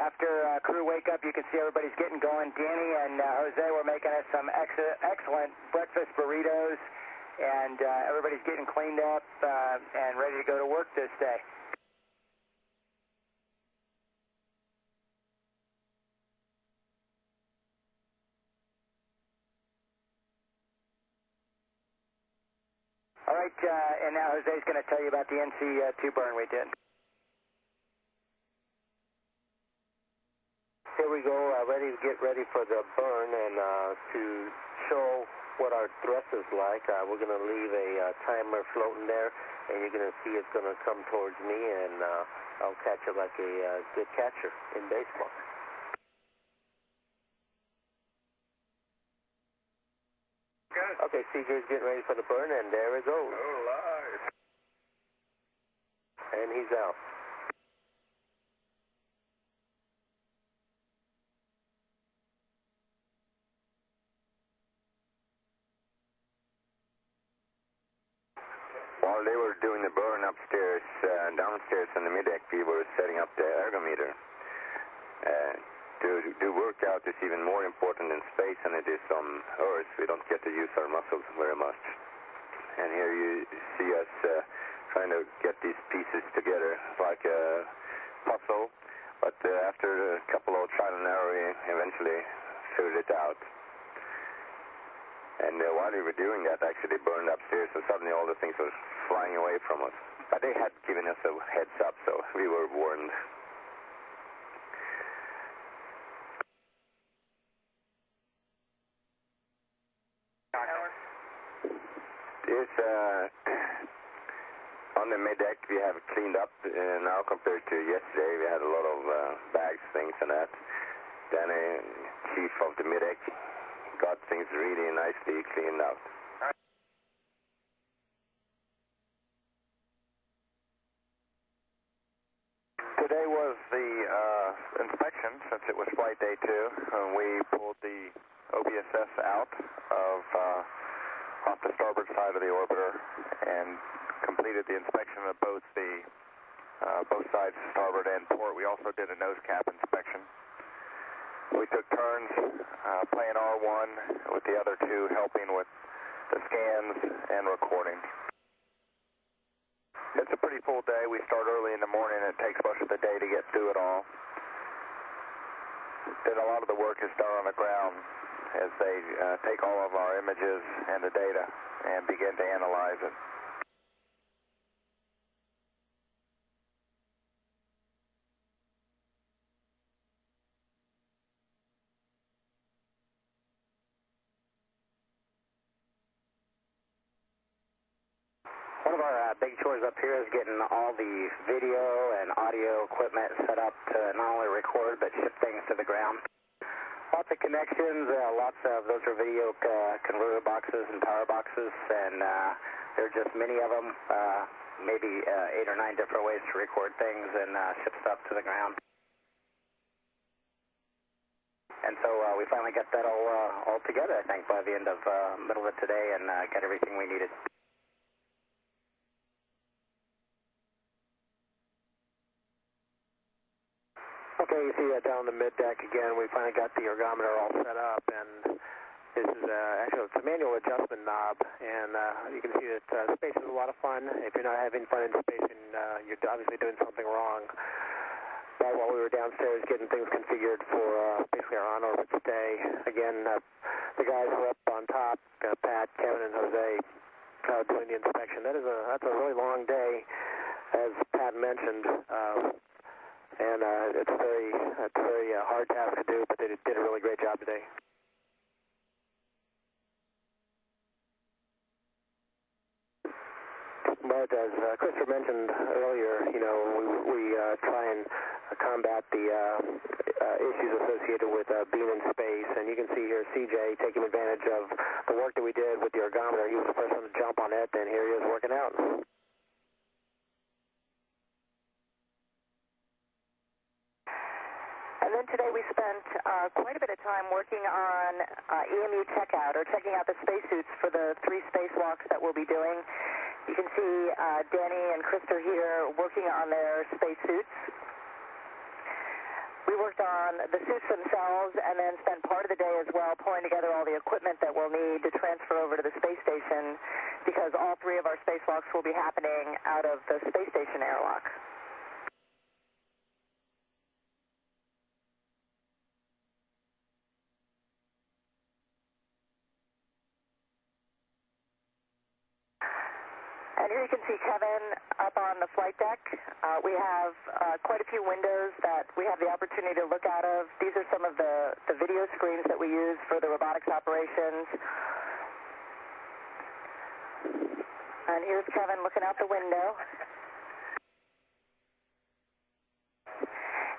after crew wake up, you can see everybody's getting going. Danny and Jose were making us some excellent breakfast burritos, and everybody's getting cleaned up and ready to go to work this day. All right, and now Jose's going to tell you about the NC2 burn we did. Here we go, get ready for the burn, and to show what our thrust is like, we're going to leave a timer floating there, and you're going to see it's going to come towards me, and I'll catch it like a good catcher in baseball. Okay, CJ's getting ready for the burn, and there it goes. Oh, live. And he's out. While they were doing the burn upstairs, downstairs on the mid-deck, we were setting up the ergometer. To do workout is even more important in space than it is on Earth. We don't get to use our muscles very much. And here you see us trying to get these pieces together like a puzzle. But after a couple of trial and error, we eventually figured it out. And while we were doing that, actually burned upstairs, so suddenly all the things were flying away from us. But they had given us a heads up, so we were warned. This, on the mid-deck, we have cleaned up now compared to yesterday. We had a lot of bags, things and that. Danny, chief of the mid-deck, got things really nicely cleaned out. Today was the inspection, since it was flight day 2. We pulled the OBSS out of off the starboard side of the orbiter and completed the inspection of both sides, starboard and port. We also did a nose cap inspection. We took turns playing R1 with the other two, helping with the scans and recording. It's a pretty full day. We start early in the morning. It takes most of the day to get through it all. Then a lot of the work is done on the ground as they take all of our images and the data and begin to analyze it. One of our big chores up here is getting all the video and audio equipment set up to not only record but ship things to the ground. Lots of connections, lots of those are video converter boxes and power boxes, and there are just many of them, maybe 8 or 9 different ways to record things and ship stuff to the ground. And so we finally got that all together, I think, by the end of middle of today, and got everything we needed. Okay, you see down the mid-deck again, we finally got the ergometer all set up, and this is actually it's a manual adjustment knob, and you can see that space is a lot of fun. If you're not having fun in space, and you're obviously doing something wrong. But while we were downstairs getting things configured for basically our on-orbit stay, again, the guys were up on top, Pat, Kevin, and Jose, doing the inspection. That's a really long day, as Pat mentioned. And it's a very hard task to do, but they did a really great job today. But as Christopher mentioned earlier, you know, we try and combat the issues associated with being in space. And you can see here CJ taking advantage of the work that we did with the ergometer. He was the first one to jump on it, and here he is working out. And then today we spent quite a bit of time working on EMU checkout, or checking out the spacesuits for the 3 spacewalks that we'll be doing. You can see Danny and Krista here working on their spacesuits. We worked on the suits themselves and then spent part of the day as well pulling together all the equipment that we'll need to transfer over to the space station, because all 3 of our spacewalks will be happening out of the space station airlock. And here you can see Kevin up on the flight deck. We have quite a few windows that we have the opportunity to look out of. These are some of the video screens that we use for the robotics operations. And here's Kevin looking out the window.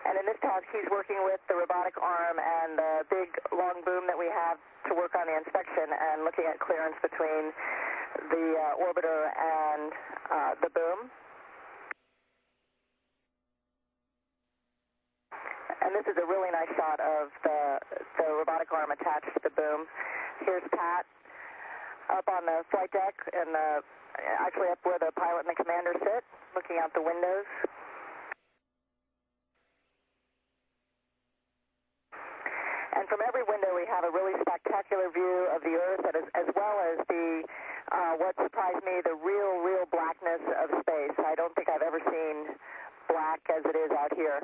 And in this task, he's working with the robotic arm and the big long boom that we have to work on the inspection and looking at clearance between the orbiter and the boom. And this is a really nice shot of the robotic arm attached to the boom. Here's Pat up on the flight deck and actually up where the pilot and the commander sit, looking out the windows. And from every window we have a really spectacular view of the Earth, as well as the what surprised me, the real blackness of space. I don't think I've ever seen black as it is out here.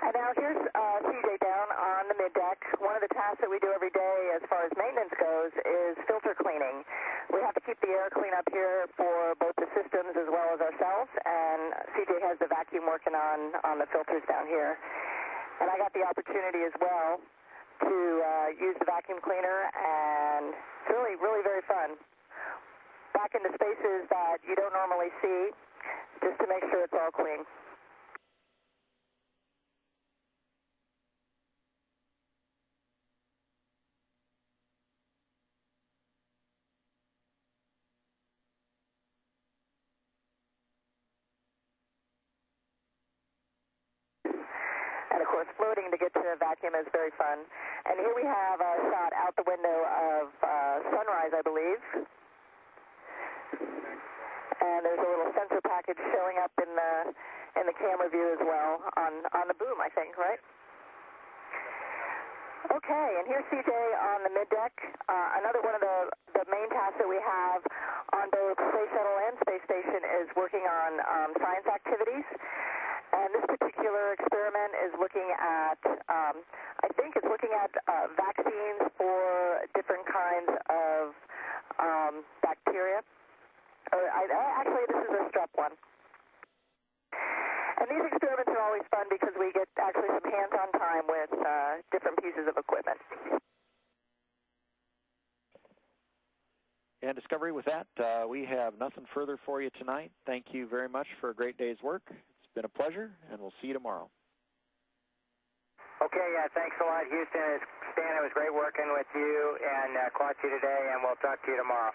And now here's CJ down on the mid-deck. One of the tasks that we do every day as far as maintenance goes is filter cleaning. We have to keep the air clean up here for both the systems as well as ourselves, and CJ has the vacuum working on the filters down here. And I got the opportunity as well to use the vacuum cleaner, and it's really very fun. Back into spaces that you don't normally see, just to make sure it's all clean. And of course, floating to get to the vacuum is very fun. And here we have a shot out the window of sunrise, I believe. And there's a little sensor package showing up in the camera view as well on the boom, I think, right? Okay, and here's CJ on the mid-deck. Another one of the main tasks that we have on both Space Shuttle and Space Station is working on science activities. And this particular experiment is looking at, I think it's looking at vaccines for different kinds of bacteria. Actually, this is a strep one. And these experiments are always fun because we get actually some hands-on time with different pieces of equipment. And Discovery, with that, we have nothing further for you tonight. Thank you very much for a great day's work. It's been a pleasure, and we'll see you tomorrow. Okay, thanks a lot, Houston. Stan, it was great working with you and caught you today, and we'll talk to you tomorrow.